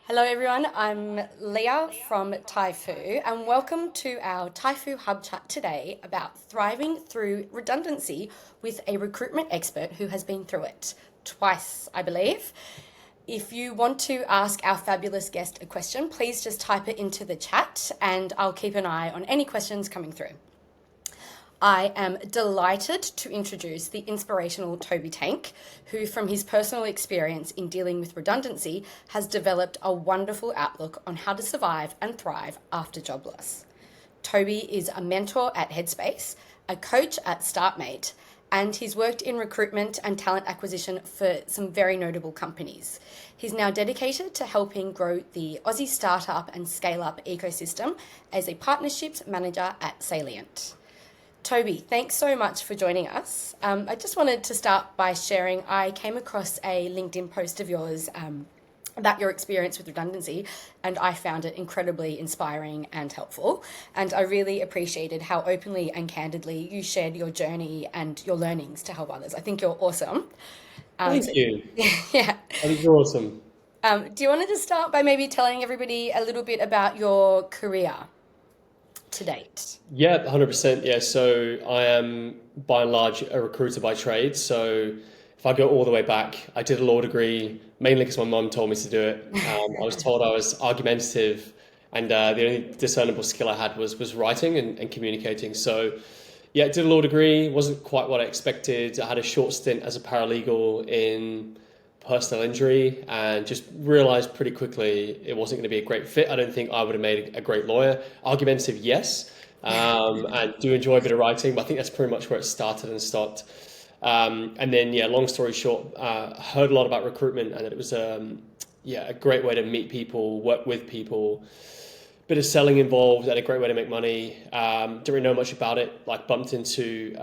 Hello everyone, I'm Leah from TYFU and welcome to our TYFU Hub chat today about thriving through redundancy with a recruitment expert who has been through it twice, I believe. If you want to ask our fabulous guest a question, please just type it into the chat and I'll keep an eye on any questions coming through. I am delighted to introduce the inspirational Toby Tank, who, from his personal experience in dealing with redundancy, has developed a wonderful outlook on how to survive and thrive after job loss. Toby is a mentor at Headspace, a coach at Startmate, and he's worked in recruitment and talent acquisition for some very notable companies. He's now dedicated to helping grow the Aussie startup and scale up ecosystem as a partnerships manager at Salient. Toby, thanks so much for joining us. I just wanted to start by sharing, I came across a LinkedIn post of yours about your experience with redundancy, and I found it incredibly inspiring and helpful. And I really appreciated how openly and candidly you shared your journey and your learnings to help others. I think you're awesome. Thank you. Yeah. I think you're awesome. Do you want to just start by maybe telling everybody a little bit about your career to date? Yeah, 100%. Yeah, so I am by and large a recruiter by trade. So if I go all the way back, I did a law degree mainly because my mum told me to do it. I was told I was argumentative, and the only discernible skill I had was writing and communicating. So yeah, did a law degree. Wasn't quite what I expected. I had a short stint as a paralegal in personal injury and just realized pretty quickly it wasn't going to be a great fit. I don't think I would have made a great lawyer. Argumentative, yes, and do enjoy a bit of writing, but I think that's pretty much where it started and stopped. And then, yeah, long story short, heard a lot about recruitment and that it was, a great way to meet people, work with people, bit of selling involved and a great way to make money. Didn't really know much about it. Like bumped into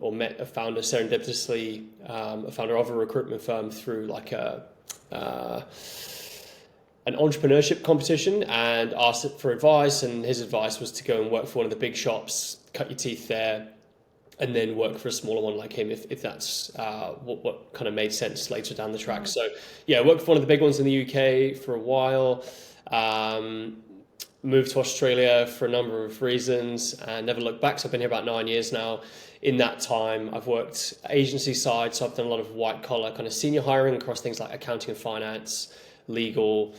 or met a founder serendipitously, a founder of a recruitment firm through like uh, an entrepreneurship competition and asked it for advice. And his advice was to go and work for one of the big shops, cut your teeth there, and then work for a smaller one like him if that's what kind of made sense later down the track. So yeah, I worked for one of the big ones in the UK for a while. Moved to Australia for a number of reasons and never looked back. So I've been here about 9 years now. In that time, I've worked agency side, so I've done a lot of white collar kind of senior hiring across things like accounting and finance, legal,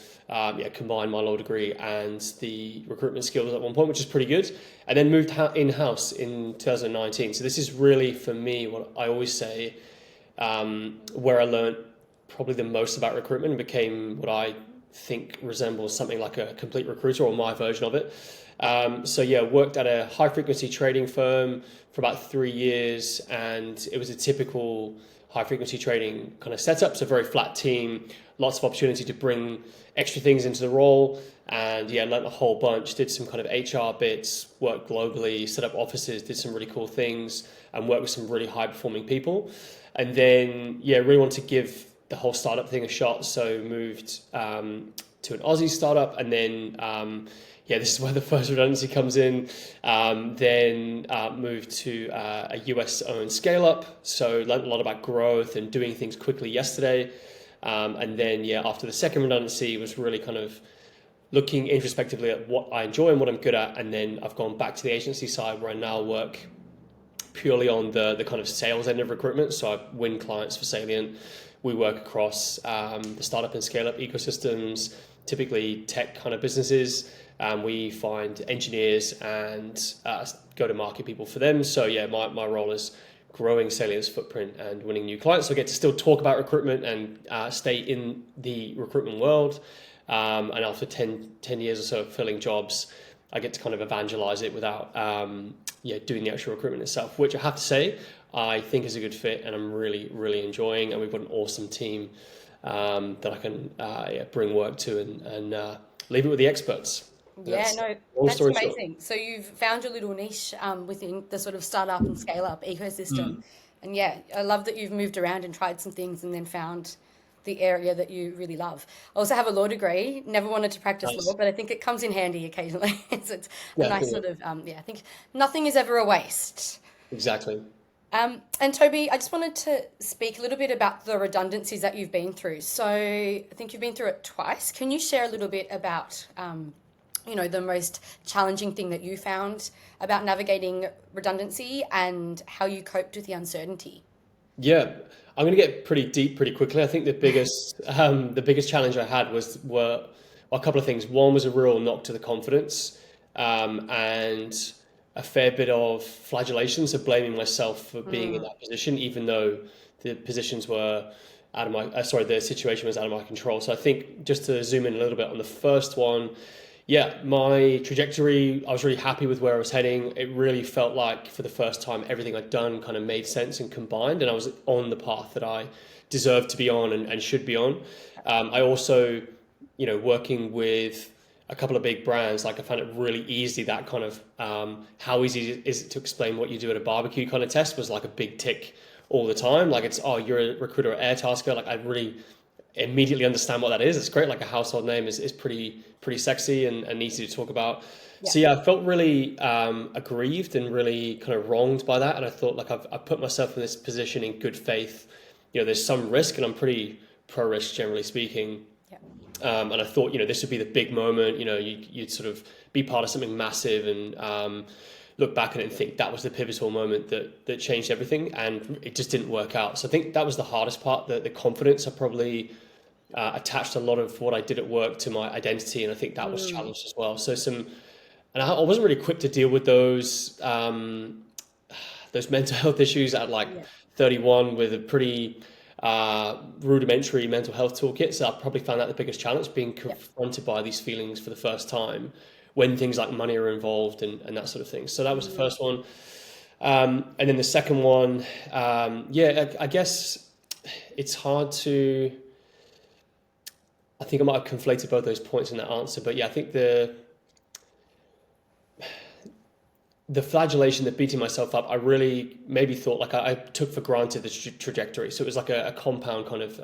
combined my law degree and the recruitment skills at one point, which is pretty good. And then moved in-house in 2019. So this is really, for me, what I always say, where I learned probably the most about recruitment and became what I think resembles something like a complete recruiter or my version of it. So yeah, worked at a high frequency trading firm for about 3 years, and it was a typical high frequency trading kind of setup. So very flat team, lots of opportunity to bring extra things into the role, and yeah, learned a whole bunch. Did some kind of HR bits, worked globally, set up offices, did some really cool things, and worked with some really high performing people. And then yeah, really want to give the whole startup thing a shot. So moved to an Aussie startup, and then this is where the first redundancy comes in. Then moved to a US owned scale up. So learned a lot about growth and doing things quickly yesterday. And then after the second redundancy was really kind of looking introspectively at what I enjoy and what I'm good at. And then I've gone back to the agency side where I now work purely on the kind of sales end of recruitment. So I win clients for Salient. We work across the startup and scale up ecosystems, typically tech kind of businesses. We find engineers and go to market people for them. So yeah, my role is growing Salient's footprint and winning new clients. So I get to still talk about recruitment and stay in the recruitment world. And after 10 years or so of filling jobs, I get to kind of evangelize it without doing the actual recruitment itself, which I have to say, I think is a good fit and I'm really, really enjoying. And we've got an awesome team that I can bring work to and leave it with the experts. Yeah, That's no, long that's story short. amazing. So you've found your little niche within the sort of startup and scale up ecosystem. And yeah, I love that you've moved around and tried some things and then found the area that you really love. I also have a law degree, never wanted to practice law, Nice. but I think it comes in handy occasionally. It's a nice Definitely. sort of, I think nothing is ever a waste. Exactly. And Toby, I just wanted to speak a little bit about the redundancies that you've been through. So I think you've been through it twice. Can you share a little bit about, the most challenging thing that you found about navigating redundancy and how you coped with the uncertainty? Yeah, I'm going to get pretty deep pretty quickly. I think the biggest challenge I had were a couple of things. One was a real knock to the confidence, and a fair bit of flagellation, so blaming myself for being in Mm, that position, even though the positions were the situation was out of my control. So I think just to zoom in a little bit on the first one, yeah, my trajectory, I was really happy with where I was heading. It really felt like for the first time, everything I'd done kind of made sense and combined, and I was on the path that I deserved to be on and should be on. I also, working with a couple of big brands, like I found it really easy. That kind of how easy is it to explain what you do at a barbecue kind of test was like a big tick all the time. Like it's, oh, you're a recruiter at Airtasker. Like I really immediately understand what that is. It's great. Like a household name is pretty sexy and easy to talk about. yeah. So yeah, I felt really aggrieved and really kind of wronged by that. And I thought like I've put myself in this position in good faith. There's some risk, and I'm pretty pro risk generally speaking. Yeah. And I thought, this would be the big moment. You'd sort of be part of something massive and look back at it and think that was the pivotal moment that changed everything. And it just didn't work out. So I think that was the hardest part, the confidence. I probably attached a lot of what I did at work to my identity, and I think that was Mm, challenged as well. And I wasn't really equipped to deal with those mental health issues at like yeah. 31 with a pretty rudimentary mental health toolkit. So I probably found that the biggest challenge, being Yeah. confronted by these feelings for the first time when things like money are involved and that sort of thing. So that was the Mm, first one. And then the second one, I guess it's hard to. I think I might have conflated both those points in that answer, but yeah, I think the flagellation, the beating myself up, I really maybe thought like I took for granted the trajectory. So it was like a compound kind of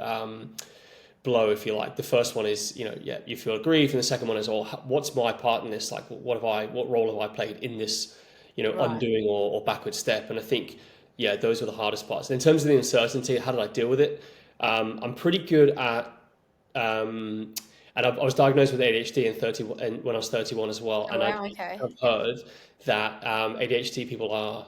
blow, if you like. The first one is, yeah, you feel aggrieved, and the second one is, oh, what's my part in this? Like, what role have I played in this, right. undoing or backward step? And I think, yeah, those were the hardest parts. And in terms of the uncertainty, how did I deal with it? I'm pretty good at um, and I was diagnosed with ADHD and when I was 31 as well. Oh, And wow. Okay. I've heard that ADHD people are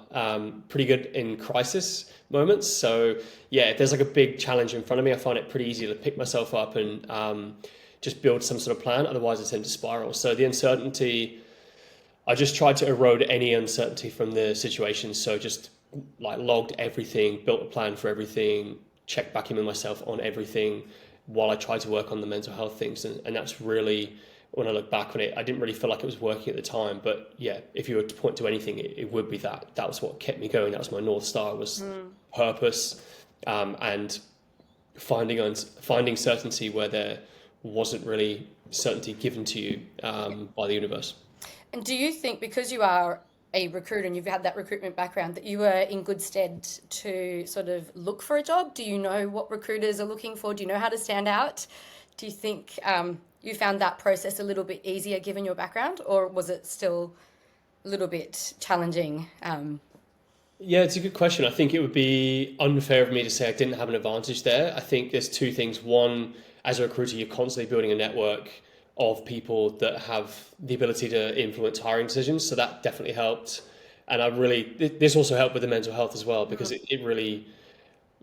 pretty good in crisis moments. So yeah, if there's like a big challenge in front of me, I find it pretty easy to pick myself up and just build some sort of plan. Otherwise, I tend to spiral. So the uncertainty, I just tried to erode any uncertainty from the situation. So just like logged everything, built a plan for everything, checked back in with myself on everything while I tried to work on the mental health things. And that's really, when I look back on it, I didn't really feel like it was working at the time. But yeah, if you were to point to anything, it would be that. That was what kept me going. That was my North Star, was Mm. purpose, and finding certainty where there wasn't really certainty given to you by the universe. And do you think because you are a recruiter and you've had that recruitment background that you were in good stead to sort of look for a job? Do you know what recruiters are looking for? Do you know how to stand out? Do you think you found that process a little bit easier given your background, or was it still a little bit challenging? Yeah, it's a good question. I think it would be unfair of me to say I didn't have an advantage there. I think there's two things. One, as a recruiter, you're constantly building a network of people that have the ability to influence hiring decisions. So that definitely helped. And this also helped with the mental health as well, because Mm, it really,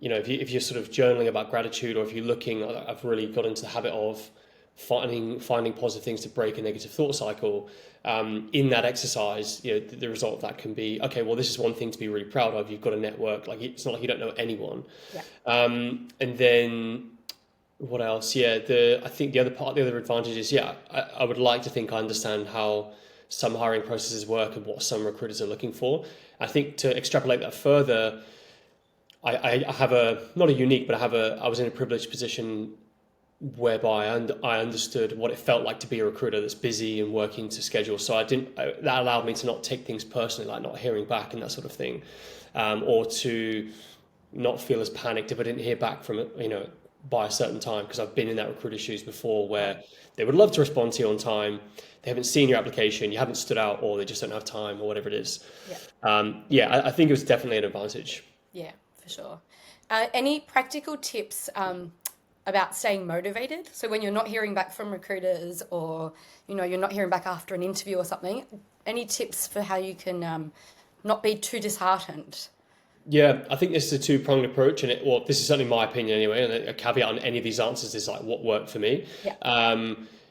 if you're sort of journaling about gratitude, or if you're looking, I've really got into the habit of finding positive things to break a negative thought cycle. In that exercise, the result of that can be, okay, well, this is one thing to be really proud of. You've got a network. Like it's not like you don't know anyone. yeah. And then what else? Yeah, I think the other advantage is, yeah, I would like to think I understand how some hiring processes work and what some recruiters are looking for. I think to extrapolate that further, I have not a unique, but I was in a privileged position whereby I understood what it felt like to be a recruiter that's busy and working to schedule. So that allowed me to not take things personally, like not hearing back and that sort of thing, or to not feel as panicked if I didn't hear back from it, by a certain time, because I've been in that recruiter's shoes before Right. where they would love to respond to you on time. They haven't seen your application, you haven't stood out, or they just don't have time, or whatever it is. Yeah. Yeah, I think it was definitely an advantage. Yeah, for sure. Any practical tips about staying motivated? So when you're not hearing back from recruiters, or you're not hearing back after an interview or something, any tips for how you can not be too disheartened? Yeah, I think this is a two-pronged approach, and well, this is certainly my opinion anyway. And a caveat on any of these answers is like what worked for me. Yeah.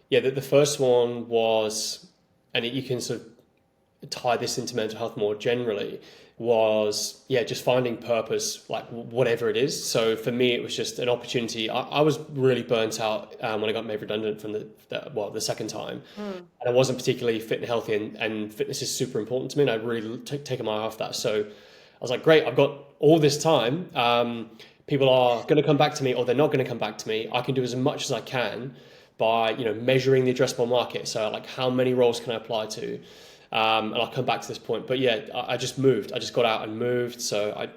Yeah, the first one was, and you can sort of tie this into mental health more generally, was yeah, just finding purpose, like whatever it is. So for me, it was just an opportunity. I was really burnt out when I got made redundant from the second time, and I wasn't particularly fit and healthy, and fitness is super important to me, and I really taken my eye off that. So I was like, great, I've got all this time. People are going to come back to me, or they're not going to come back to me. I can do as much as I can by measuring the addressable market. So like, how many roles can I apply to? And I'll come back to this point. But yeah, I just moved. I just got out and moved. So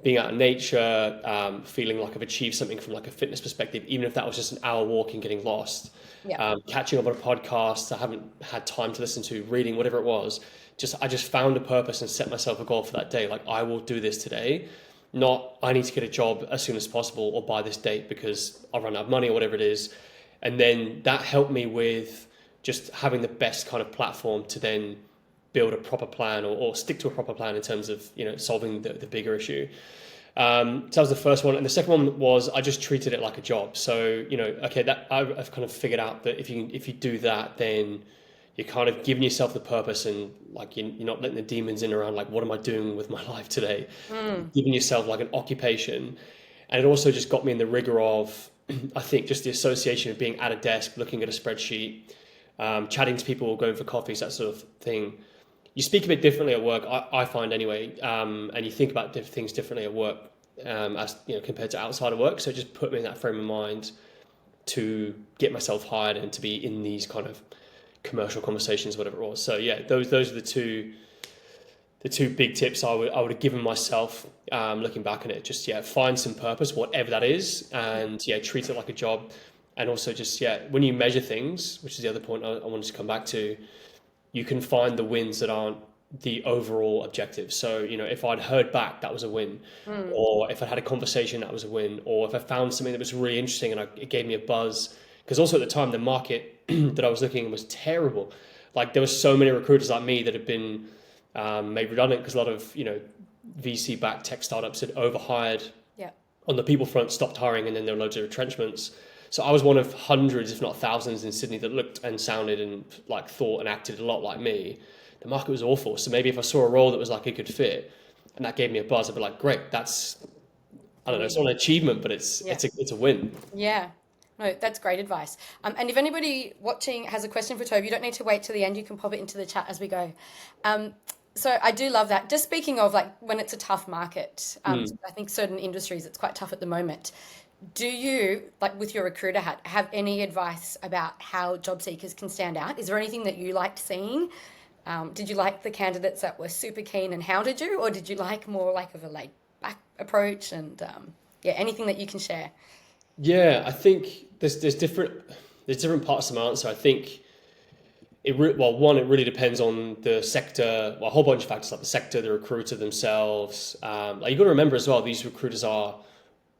being out in nature, feeling like I've achieved something from like a fitness perspective, even if that was just an hour walking, getting lost, Yeah. catching up on a podcast I haven't had time to listen to, reading, whatever it was. I just found a purpose and set myself a goal for that day. Like, I will do this today, not I need to get a job as soon as possible or by this date because I'll run out of money or whatever it is. And then that helped me with just having the best kind of platform to then build a proper plan or stick to a proper plan in terms of solving the bigger issue. So that was the first one, and the second one was I just treated it like a job. So okay, that I've kind of figured out that if you do that, then you're kind of giving yourself the purpose, and like you're not letting the demons in around like, what am I doing with my life today? Giving yourself like an occupation. And it also just got me in the rigor of I think just the association of being at a desk, looking at a spreadsheet, chatting to people, going for coffees, that sort of thing. You speak a bit differently at work, I find anyway, and you think about things differently at work as compared to outside of work. So it just put me in that frame of mind to get myself hired and to be in these kind of commercial conversations, whatever it was. So yeah, those are the two big tips I would have given myself looking back on it. Just find some purpose, whatever that is, and treat it like a job. And also just when you measure things, which is the other point I wanted to come back to, you can find the wins that aren't the overall objective. So if I'd heard back, that was a win, or if I had a conversation, that was a win, or if I found something that was really interesting and it gave me a buzz. Because also at the time, the market that I was looking at was terrible. Like, there were so many recruiters like me that had been made redundant because a lot of VC-backed tech startups had overhired on the people front, stopped hiring, and then there were loads of retrenchments. So I was one of hundreds, if not thousands, in Sydney that looked and sounded and like thought and acted a lot like me. The market was awful. So maybe if I saw a role that was like a good fit and that gave me a buzz, I'd be like, great, that's, I don't know, it's not an achievement, but it's a win. Yeah. No, that's great advice. And if anybody watching has a question for Toby, you don't need to wait till the end. You can pop it into the chat as we go. So I do love that. Just speaking of like when it's a tough market, I think certain industries it's quite tough at the moment. Do you, like with your recruiter hat, have any advice about how job seekers can stand out? Is there anything that you liked seeing? Did you like the candidates that were super keen and hounded you, or did you like more like of a laid back approach? And anything that you can share. Yeah, I think there's different parts of my answer. I think it really depends on the sector. Well, a whole bunch of factors like the sector, the recruiter themselves. Like, you got to remember as well, these recruiters are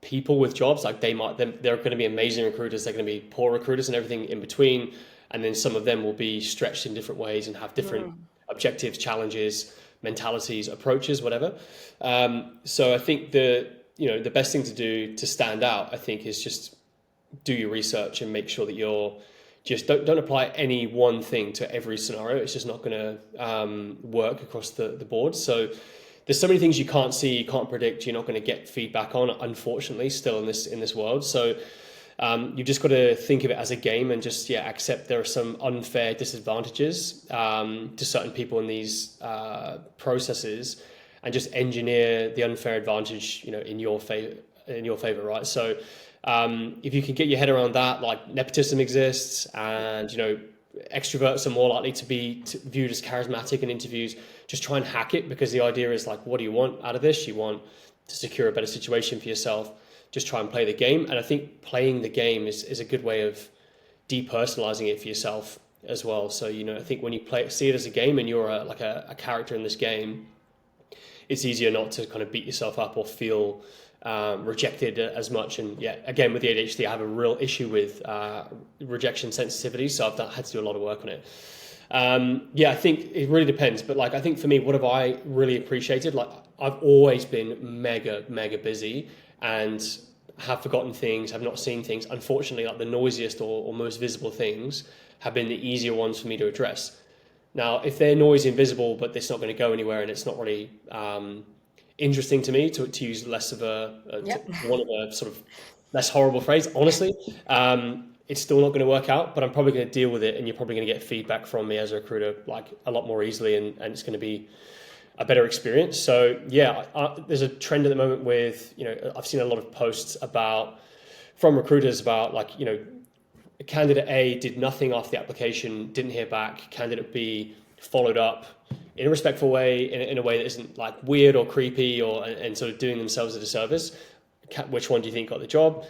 people with jobs. Like, they're going to be amazing recruiters. They're going to be poor recruiters and everything in between. And then some of them will be stretched in different ways and have different objectives, challenges, mentalities, approaches, whatever. So I think the best thing to do to stand out, I think, is just do your research and make sure that you're just don't apply any one thing to every scenario. It's just not going to work across the board. So there's so many things you can't see, you can't predict. You're not going to get feedback on, unfortunately, still in this world. So you've just got to think of it as a game and just accept there are some unfair disadvantages to certain people in these processes, and just engineer the unfair advantage in your favor, right? So if you can get your head around that, like nepotism exists, and extroverts are more likely to be viewed as charismatic in interviews, just try and hack it, because the idea is like, what do you want out of this? You want to secure a better situation for yourself. Just try and play the game. And I think playing the game is a good way of depersonalizing it for yourself as well. So I think when you see it as a game and you're a character in this game, it's easier not to kind of beat yourself up or feel rejected as much. And yeah, again, with the ADHD, I have a real issue with rejection sensitivity, so I've had to do a lot of work on it. Yeah, I think it really depends. But like, I think for me, what have I really appreciated? Like, I've always been mega, mega busy and have forgotten things, have not seen things. Unfortunately, like the noisiest or most visible things have been the easier ones for me to address. Now, if they're noisy and visible, but it's not going to go anywhere and it's not really interesting to me, to use less of one of a sort of less horrible phrase, honestly, it's still not going to work out, but I'm probably going to deal with it, and you're probably going to get feedback from me as a recruiter like a lot more easily, and it's going to be a better experience. So yeah, there's a trend at the moment with, I've seen a lot of posts from recruiters about like, candidate A did nothing after the application, didn't hear back. Candidate B followed up in a respectful way, in a way that isn't like weird or creepy and sort of doing themselves a disservice. Which one do you think got the job?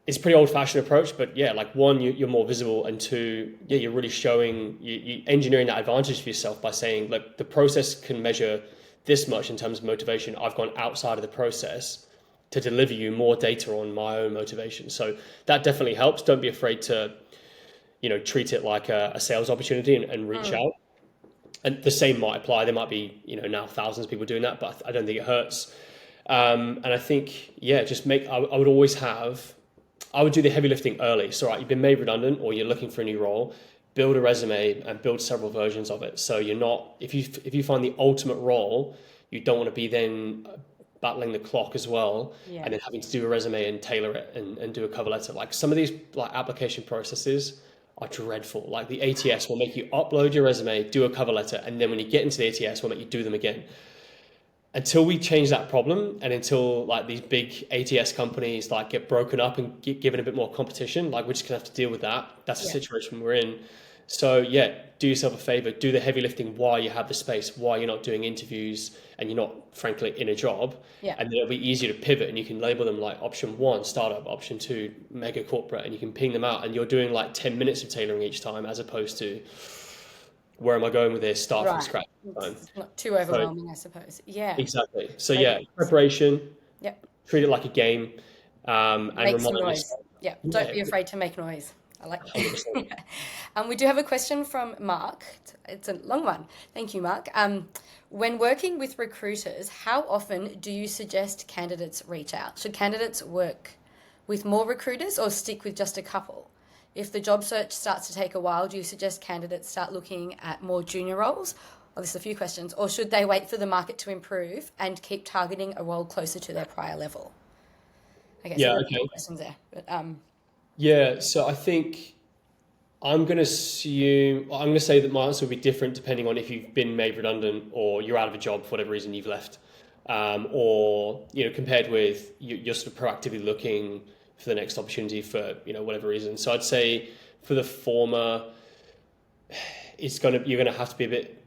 It's a pretty old-fashioned approach, but yeah, like one, you're more visible, and two, yeah, you're really showing, you engineering that advantage for yourself by saying, look, the process can measure this much in terms of motivation. I've gone outside of the process to deliver you more data on my own motivation. So that definitely helps. Don't be afraid to, treat it like a sales opportunity and reach out. And the same might apply. There might be, now thousands of people doing that, but I don't think it hurts. And I think, yeah, I would do the heavy lifting early. So, right, you've been made redundant or you're looking for a new role, build a resume and build several versions of it. So you're not, if you find the ultimate role, you don't want to be then battling the clock as well, and then having to do a resume and tailor it and do a cover letter. Like some of these like application processes are dreadful. Like the ATS will make you upload your resume, do a cover letter, and then when you get into the ATS, will make you do them again. Until we change that problem, and until like these big ATS companies like get broken up and get given a bit more competition, like we're just gonna have to deal with that. That's the situation we're in. So yeah, do yourself a favor, do the heavy lifting while you have the space, while you're not doing interviews and you're not frankly in a job. And then it'll be easier to pivot, and you can label them like option 1, startup, option 2, mega corporate, and you can ping them out, and you're doing like 10 minutes of tailoring each time, as opposed to where am I going with this? Start from scratch. It's not too overwhelming, I suppose. Yeah. Exactly. So yeah, preparation. Treat it like a game. And make some noise. Don't be afraid to make noise. I like that. We do have a question from Mark. It's a long one. Thank you, Mark. When working with recruiters, how often do you suggest candidates reach out? Should candidates work with more recruiters or stick with just a couple? If the job search starts to take a while, do you suggest candidates start looking at more junior roles? Well, there's a few questions. Or should they wait for the market to improve and keep targeting a role closer to their prior level? Okay, so okay. Questions there. But, so I think I'm going to say that my answer will be different depending on if you've been made redundant or you're out of a job for whatever reason you've left, or compared with you're sort of proactively looking for the next opportunity for whatever reason. So I'd say for the former, you're going to have to be a bit.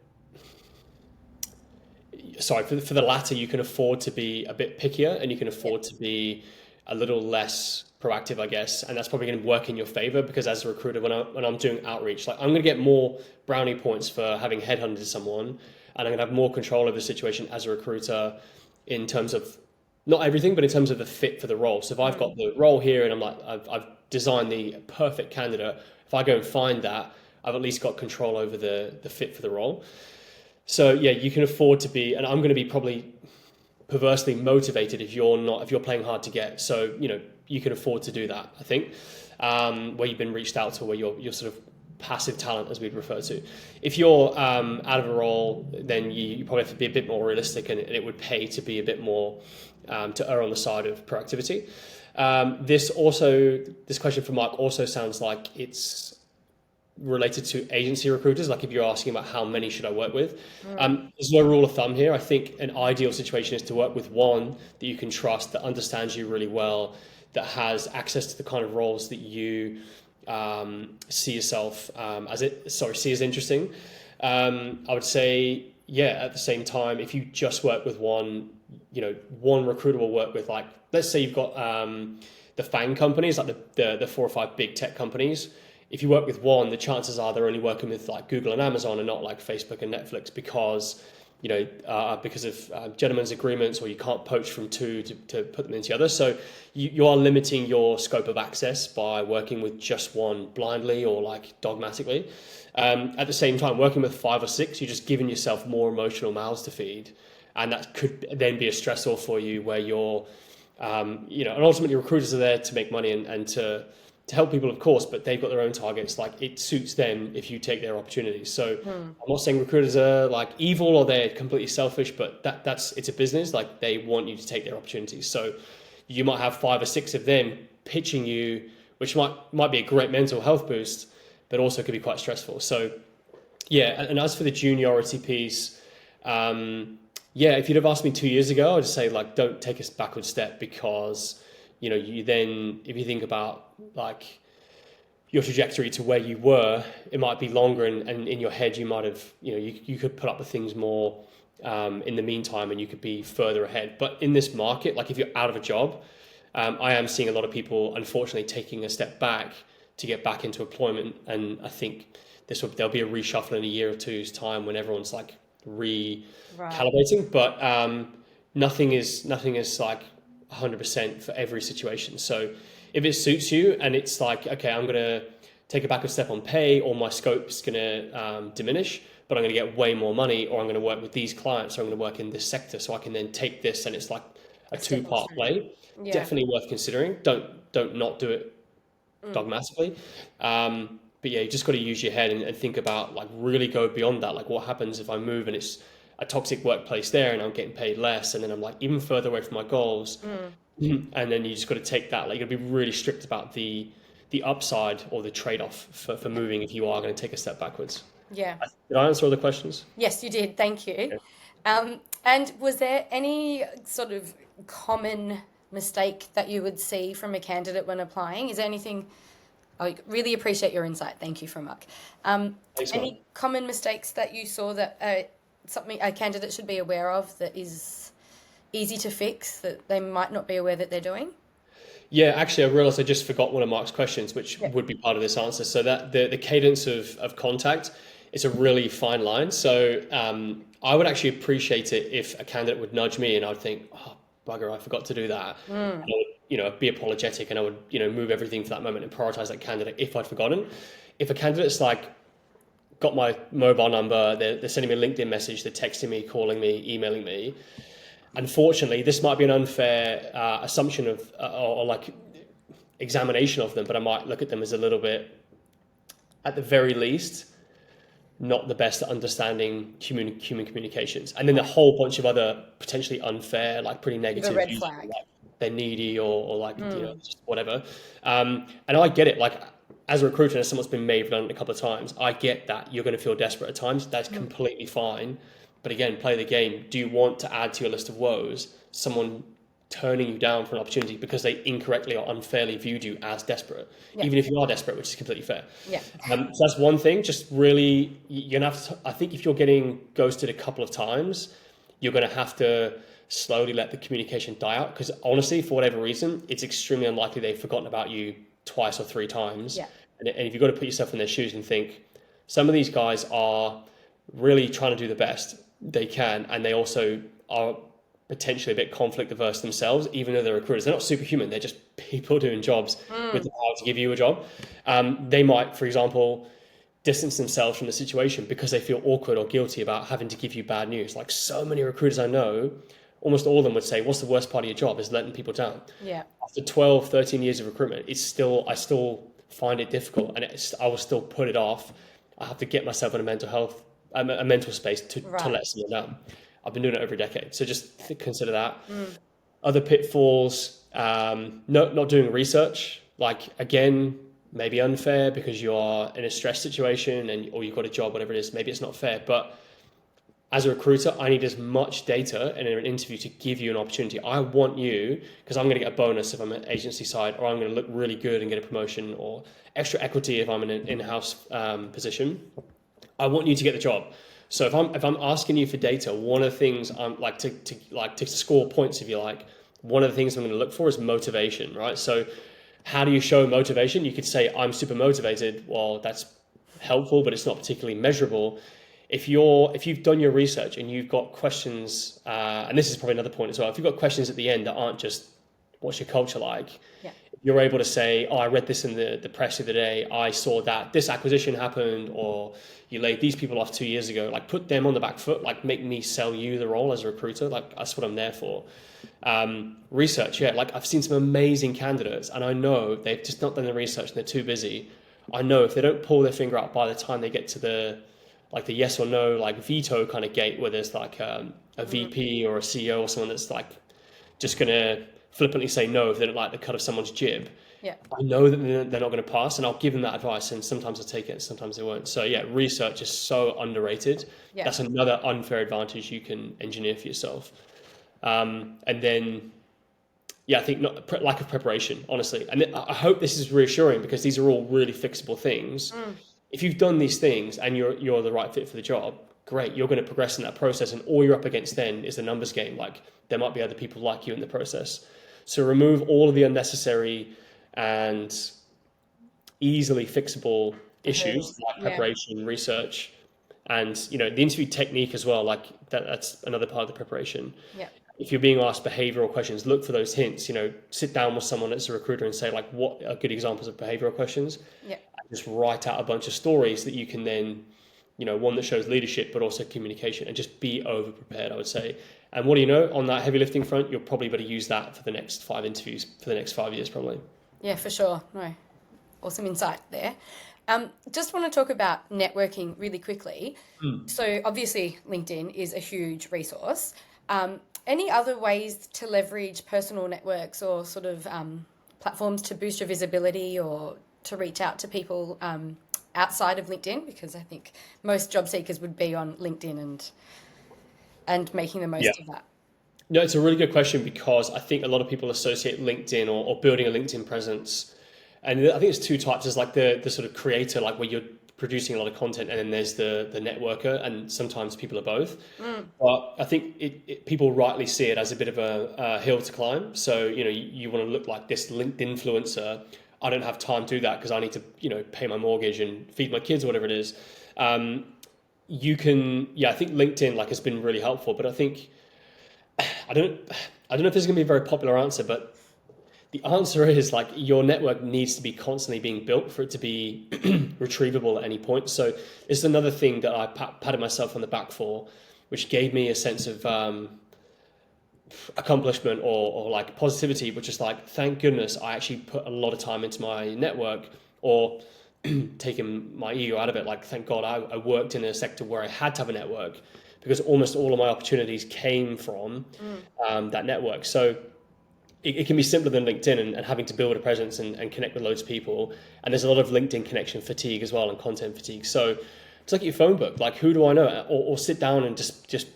Sorry, for the latter, you can afford to be a bit pickier, and you can afford to be a little less proactive, I guess, and that's probably going to work in your favor, because as a recruiter, when I'm doing outreach, like I'm going to get more brownie points for having headhunted someone, and I'm going to have more control over the situation as a recruiter in terms of not everything, but in terms of the fit for the role. So if I've got the role here and I'm like, I've designed the perfect candidate, if I go and find that, I've at least got control over the fit for the role. So yeah, you can afford to be, and I'm going to be probably perversely motivated if you're playing hard to get. So, you can afford to do that, I think, where you've been reached out to, where you're sort of passive talent, as we'd refer to. If you're out of a role, then you probably have to be a bit more realistic, and it would pay to be a bit more, to err on the side of proactivity. This question from Mark also sounds like it's related to agency recruiters, like if you're asking about how many should I work with. There's no rule of thumb here. I think an ideal situation is to work with one that you can trust, that understands you really well, that has access to the kind of roles that you see yourself see as interesting. I would say, at the same time, if you just work with one, one recruiter will work with, like, let's say you've got the FANG companies, like the 4 or 5 big tech companies. If you work with one, the chances are they're only working with like Google and Amazon and not like Facebook and Netflix, because because of gentlemen's agreements, or you can't poach from two to put them into the other. So you are limiting your scope of access by working with just one blindly or like dogmatically. At the same time, working with 5 or 6, you're just giving yourself more emotional mouths to feed. And that could then be a stressor for you where you're, and ultimately recruiters are there to make money and to help people, of course, but they've got their own targets. Like, it suits them if you take their opportunities. So I'm not saying recruiters are like evil or they're completely selfish, but it's a business. Like, they want you to take their opportunities. So you might have 5 or 6 of them pitching you, which might be a great mental health boost, but also could be quite stressful. So yeah, and as for the juniority piece, if you'd have asked me 2 years ago, I'd just say, like, don't take a backward step, because you then, if you think about like your trajectory to where you were, it might be longer, and in your head you might have, you could put up with things more in the meantime, and you could be further ahead. But in this market, like if you're out of a job, I am seeing a lot of people unfortunately taking a step back to get back into employment, and I think there'll be a reshuffle in a year or two's time when everyone's like recalibrating. But nothing is like 100% for every situation. So if it suits you and it's like, okay, I'm going to take a backward step on pay, or my scope's going to diminish, but I'm going to get way more money, or I'm going to work with these clients, or I'm going to work in this sector, so I can then take this, and it's like a 2-part play. Yeah. Definitely worth considering. Don't not do it dogmatically. But yeah, you just got to use your head and think about, like, really go beyond that. Like, what happens if I move and it's a toxic workplace there and I'm getting paid less, and then I'm like even further away from my goals. And then you just got to take that. Like, you got to be really strict about the upside or the trade-off for moving if you are going to take a step backwards. Yeah. Did I answer all the questions? Yes, you did. Thank you. Okay. And was there any sort of common mistake that you would see from a candidate when applying? Is there anything? I really appreciate your insight. Thank you from Mark. Thanks, any man. common mistakes that you saw that something a candidate should be aware of that is easy to fix, that they might not be aware that they're doing? Yeah, actually, I realized I just forgot one of Mark's questions, which would be part of this answer. So that the cadence of contact is a really fine line. So I would actually appreciate it if a candidate would nudge me and I would think, oh, bugger, I forgot to do that. And I would, be apologetic, and I would, move everything for that moment and prioritize that candidate if I'd forgotten. If a candidate's like, got my mobile number, they're sending me a LinkedIn message, they're texting me, calling me, emailing me, unfortunately, this might be an unfair assumption of or like examination of them, but I might look at them as a little bit, at the very least, not the best at understanding human communications. And then a whole bunch of other potentially unfair, like pretty negative, The red flag. Like they're needy or like, just whatever. And I get it. Like, as a recruiter, as someone's been made redundant a couple of times, I get that you're going to feel desperate at times. That's completely fine. But again, play the game. Do you want to add to your list of woes someone turning you down for an opportunity because they incorrectly or unfairly viewed you as desperate, even if you are desperate, which is completely fair? Yeah. So that's one thing. Just really, you're gonna have to, I think if you're getting ghosted a couple of times, you're going to have to slowly let the communication die out, because honestly, for whatever reason, it's extremely unlikely they've forgotten about you twice or 3 times. Yeah. And if you've got to put yourself in their shoes and think, some of these guys are really trying to do the best they can, and they also are potentially a bit conflict averse themselves, even though they're recruiters. They're not superhuman. They're just people doing jobs with the power to give you a job. They might, for example, distance themselves from the situation because they feel awkward or guilty about having to give you bad news. Like, so many recruiters I know, almost all of them would say, what's the worst part of your job? Is letting people down. Yeah. After 12, 13 years of recruitment, I still find it difficult, and I will still put it off. I have to get myself in a mental space to let someone down. I've been doing it over a decade. So just consider that. Other pitfalls, not doing research. Like, again, maybe unfair because you are in a stress situation or you've got a job, whatever it is. Maybe it's not fair. But as a recruiter, I need as much data in an interview to give you an opportunity. I want you, because I'm going to get a bonus if I'm an agency side, or I'm going to look really good and get a promotion, or extra equity if I'm in an in-house position. I want you to get the job. So if I'm asking you for data, one of the things I'm like to score points, if you like, one of the things I'm going to look for is motivation, right? So how do you show motivation? You could say, I'm super motivated. Well, that's helpful, but it's not particularly measurable. if you've done your research and you've got questions, and this is probably another point as well, if you've got questions at the end that aren't just what's your culture like, Yeah. you're able to say, oh, I read this in the press the other day, I saw that this acquisition happened, or you laid these people off 2 years ago, like put them on the back foot, like make me sell you the role as a recruiter, like that's what I'm there for. Research, yeah, like I've seen some amazing candidates and I know they've just not done the research and they're too busy. I know if they don't pull their finger out by the time they get to the yes or no, like veto kind of gate where there's like a VP or a CEO or someone that's like just gonna flippantly say no if they don't like the cut of someone's jib. Yeah. I know that they're not going to pass, and I'll give them that advice, and sometimes they'll take it, and sometimes they won't. So yeah, research is so underrated. Yeah. That's another unfair advantage you can engineer for yourself. And then, yeah, I think lack of preparation, honestly. And I hope this is reassuring because these are all really fixable things. If you've done these things and you're the right fit for the job, great, you're going to progress in that process, and all you're up against then is the numbers game. Like there might be other people like you in the process. So remove all of the unnecessary and easily fixable issues like preparation, research, and the interview technique as well. Like that's another part of the preparation. Yeah. If you're being asked behavioral questions, look for those hints. Sit down with someone that's a recruiter and say, like, what are good examples of behavioral questions? Yeah. And just write out a bunch of stories that you can then, one that shows leadership but also communication, and just be over prepared, I would say. And what do you know, on that heavy lifting front, you'll probably better use that for the next 5 interviews for the next 5 years, probably. Yeah, for sure. No, awesome insight there. Just want to talk about networking really quickly. So obviously LinkedIn is a huge resource. Any other ways to leverage personal networks or sort of platforms to boost your visibility or to reach out to people outside of LinkedIn? Because I think most job seekers would be on LinkedIn and making the most of that. No, it's a really good question because I think a lot of people associate LinkedIn or building a LinkedIn presence. And I think there's two types. There's like the sort of creator, like where you're producing a lot of content, and then there's the networker, and sometimes people are both. But I think people rightly see it as a bit of a hill to climb. So, you want to look like this LinkedIn influencer. I don't have time to do that because I need to, pay my mortgage and feed my kids or whatever it is. You can, I think LinkedIn has been really helpful, but I think, I don't know if this is going to be a very popular answer, but the answer is your network needs to be constantly being built for it to be retrievable at any point. So it's another thing that I patted myself on the back for, which gave me a sense of accomplishment or positivity, which is thank goodness I actually put a lot of time into my network, or taking my ego out of it. Thank God I worked in a sector where I had to have a network, because almost all of my opportunities came from that network. So it can be simpler than LinkedIn and having to build a presence and connect with loads of people. And there's a lot of LinkedIn connection fatigue as well, and content fatigue. So it's like your phone book, who do I know? Or sit down and just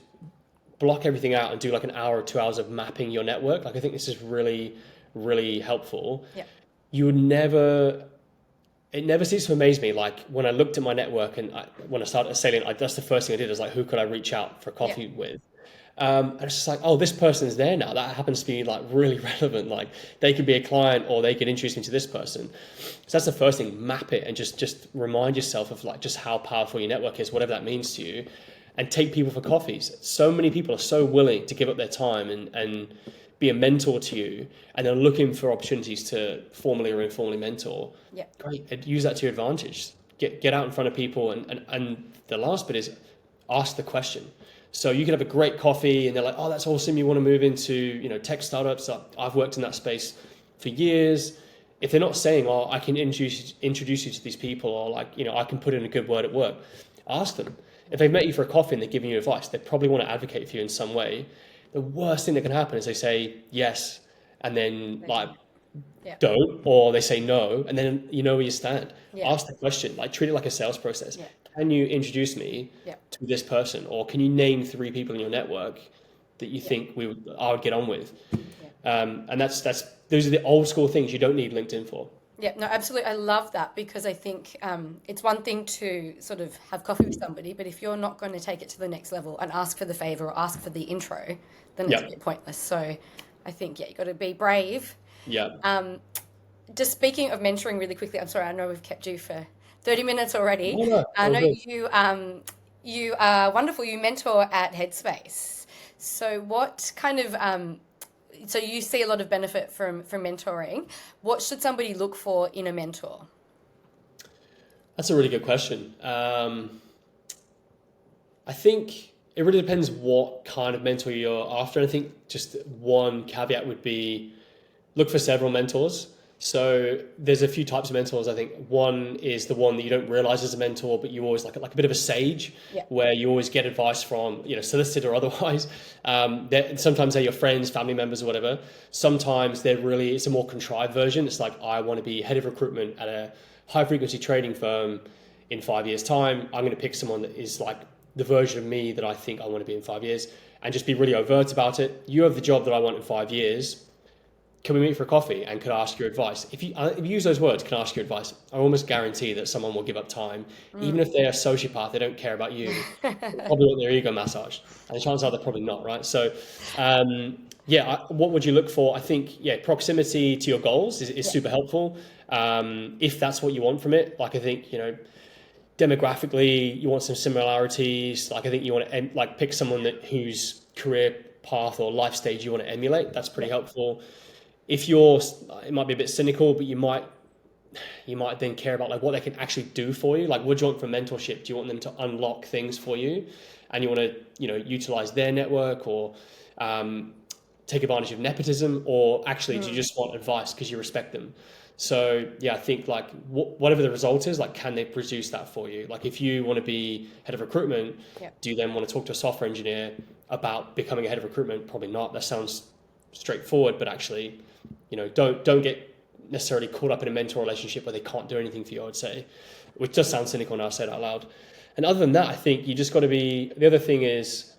block everything out and do an hour or 2 hours of mapping your network. I think this is really, really helpful. Yeah. It never ceases to amaze me. When I looked at my network and when I started sailing, that's the first thing I did, is who could I reach out for a coffee with? And it's just oh, this person's there now. That happens to be really relevant. They could be a client, or they could introduce me to this person. So that's the first thing. Map it and just remind yourself of just how powerful your network is, whatever that means to you, and take people for coffees. So many people are so willing to give up their time and be a mentor to you, and they're looking for opportunities to formally or informally mentor. Yeah. Great. And use that to your advantage. Get out in front of people, and the last bit is ask the question. So you can have a great coffee and they're like, oh, that's awesome, you want to move into tech startups. I've worked in that space for years. If they're not saying, oh, I can introduce you to these people, or I can put in a good word at work, ask them. If they've met you for a coffee and they're giving you advice, they probably want to advocate for you in some way. The worst thing that can happen is they say yes and then don't, or they say no, and then you know where you stand. Ask the question, treat it like a sales process. Can you introduce me to this person, or can you name 3 people in your network that you think I would get on with? And that's those are the old school things you don't need LinkedIn for. Yeah, no, absolutely. I love that, because I think it's one thing to sort of have coffee with somebody, but if you're not going to take it to the next level and ask for the favor or ask for the intro, then it's a bit pointless. So I think, you've got to be brave. Yeah. Just speaking of mentoring really quickly, I'm sorry, I know we've kept you for 30 minutes already. No, I know good. you You are wonderful. You mentor at Headspace. So what kind of so you see a lot of benefit from mentoring. What should somebody look for in a mentor? That's a really good question. I think it really depends what kind of mentor you're after. And I think just one caveat would be look for several mentors. So there's a few types of mentors. I think one is the one that you don't realize as a mentor, but you always like a bit of a sage, Yeah. where you always get advice from, solicited or otherwise. Sometimes they're your friends, family members, or whatever. Sometimes it's a more contrived version. It's like, I want to be head of recruitment at a high frequency trading firm in 5 years' time. I'm going to pick someone that is like the version of me that I think I want to be in 5 years, and just be really overt about it. You have the job that I want in 5 years. Can we meet for a coffee, and could I ask your advice? If you use those words, can I ask your advice? I almost guarantee that someone will give up time. Even if they're a sociopath, they don't care about you. They probably want their ego massaged. And the chances are they're probably not, right? So, what would you look for? I think, proximity to your goals is super helpful. If that's what you want from it. Like, I think, demographically, you want some similarities. Like, I think you want to pick someone whose career path or life stage you want to emulate. That's pretty helpful. If it might be a bit cynical, but you might then care about like what they can actually do for you. Like, what do you want from mentorship? Do you want them to unlock things for you, and you want to utilize their network, or take advantage of nepotism, or actually do you just want advice because you respect them? So I think like whatever the result is, like, can they produce that for you? Like, if you want to be head of recruitment, do you then want to talk to a software engineer about becoming a head of recruitment? Probably not. That sounds straightforward, but actually, don't get necessarily caught up in a mentor relationship where they can't do anything for you, I would say, which does sound cynical now I say it out loud. And other than that, I think you just got to the other thing is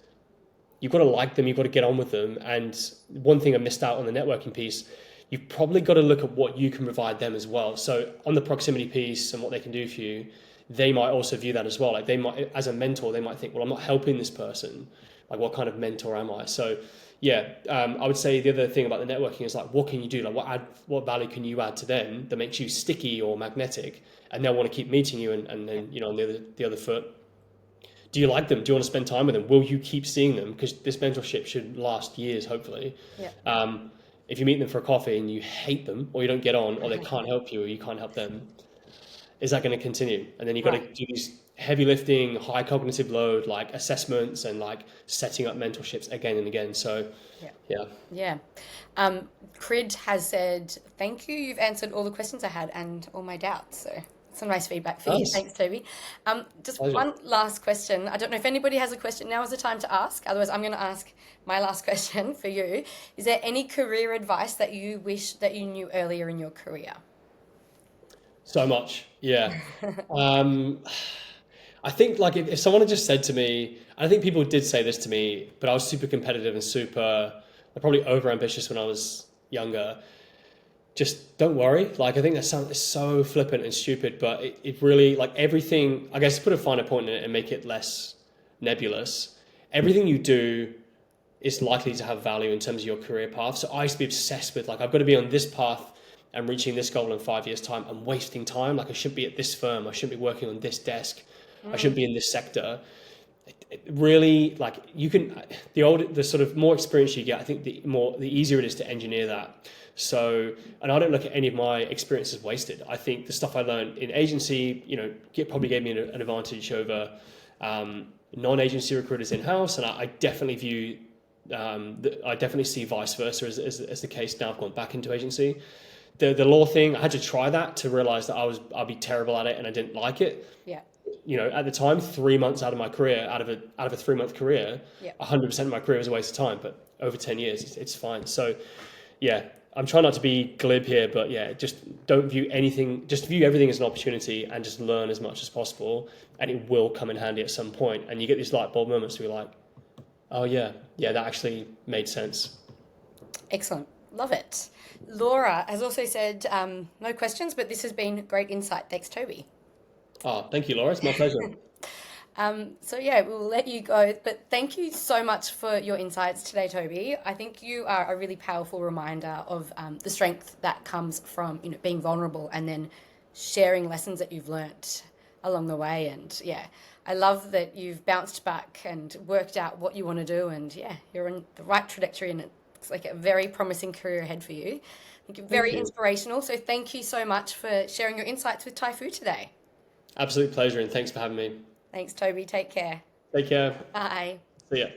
you've got to like them, you've got to get on with them. And one thing I missed out on the networking piece, you've probably got to look at what you can provide them as well. So on the proximity piece and what they can do for you, they might also view that as well. Like, they might, as a mentor, they might think, well, I'm not helping this person. Like, what kind of mentor am I? So I would say the other thing about the networking is like, what can you do? Like, what value can you add to them that makes you sticky or magnetic, and they'll want to keep meeting you. And then, on the other foot, do you like them? Do you want to spend time with them? Will you keep seeing them? Because this mentorship should last years, hopefully. If you meet them for a coffee and you hate them, or you don't get on, or they can't help you, or you can't help them, is that going to continue? And then you've got to do these heavy lifting, high cognitive load, like assessments and like setting up mentorships again and again. So, Yeah. Crid has said, thank you. You've answered all the questions I had and all my doubts. So some nice feedback for you. Nice. Thanks, Toby. Just Pleasure. one last question. I don't know if anybody has a question. Now is the time to ask. Otherwise, I'm going to ask my last question for you. Is there any career advice that you wish that you knew earlier in your career? So much. Yeah. I think like if someone had just said to me, I think people did say this to me, but I was super competitive and probably over ambitious when I was younger. Just don't worry. Like, I think that sounds so flippant and stupid, but it really, like, everything, I guess, put a finer point in it and make it less nebulous. Everything you do is likely to have value in terms of your career path. So I used to be obsessed with like, I've got to be on this path and reaching this goal in 5 years' time. I'm wasting time. Like, I shouldn't be at this firm. I shouldn't be working on this desk. I shouldn't be in this sector. It really, like, you can, the sort of more experience you get, I think the easier it is to engineer that. So, and I don't look at any of my experiences wasted. I think the stuff I learned in agency, probably gave me an advantage over non-agency recruiters in-house. And I definitely view, I definitely see vice versa as the case now I've gone back into agency. The law thing, I had to try that to realize that I'd be terrible at it and I didn't like it. Yeah. At the time, 3 months out of my career, out of a 3-month career, 100% of my career was a waste of time. But over 10 years, it's fine. So, I'm trying not to be glib here, but just don't view anything. Just view everything as an opportunity and just learn as much as possible, and it will come in handy at some point. And you get these light bulb moments where you're like, oh that actually made sense. Excellent. Love it. Laura has also said, no questions, but this has been great insight. Thanks, Toby. Oh, thank you, Laura. It's my pleasure. We'll let you go. But thank you so much for your insights today, Toby. I think you are a really powerful reminder of the strength that comes from being vulnerable and then sharing lessons that you've learnt. along the way. And yeah, I love that you've bounced back and worked out what you want to do. And yeah, you're on the right trajectory, and it looks like a very promising career ahead for you. I think you're Thank very you. inspirational. So thank you so much for sharing your insights with TYFU today. Absolute pleasure, and thanks for having me. Thanks, Toby. Take care. Take care. Bye. See ya.